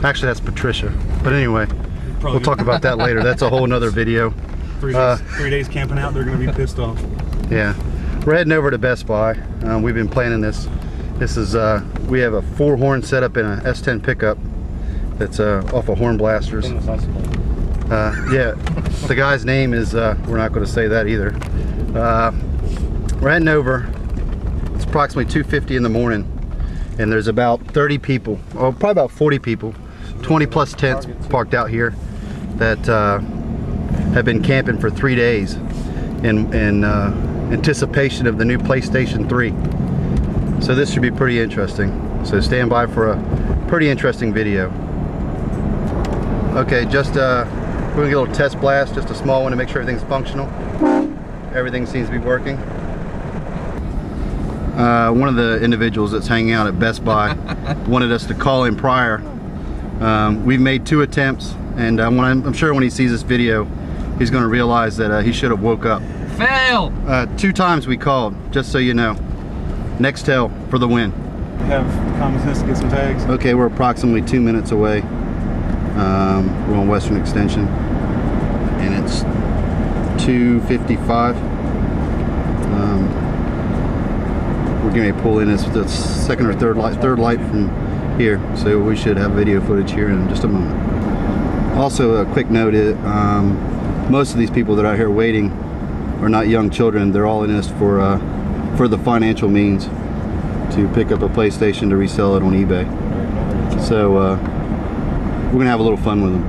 Actually, that's Patricia. But anyway, we'll talk about that later. That's a whole nother video. 3 days camping out, they're going to be pissed off. Yeah. We're heading over to Best Buy. We've been planning this. This is, we have a 4-horn setup in a S10 pickup that's off of Horn Blasters. Yeah, the guy's name is, we're not going to say that either. We're heading over. It's approximately 2:50 in the morning, and there's about 30 people, or probably about 40 people, 20 plus tents parked out here that have been camping for 3 days in anticipation of the new PlayStation 3. So this should be pretty interesting. So stand by for a pretty interesting video. Okay, just we're gonna get a little test blast, just a small one to make sure everything's functional. Everything seems to be working. One of the individuals that's hanging out at Best Buy wanted us to call in prior. We've made 2 attempts, and I'm sure when he sees this video, he's going to realize that he should have woke up. Fail! 2 times we called, just so you know. Nextel for the win. Have common sense to get some tags. Okay, we're approximately 2 minutes away. We're on Western Extension, and it's 2:55. We're going to pull in as the second or third light from here, so we should have video footage here in just a moment. Also, a quick note is most of these people that are out here waiting are not young children. They're all in this for the financial means to pick up a PlayStation to resell it on eBay. So we're gonna have a little fun with them.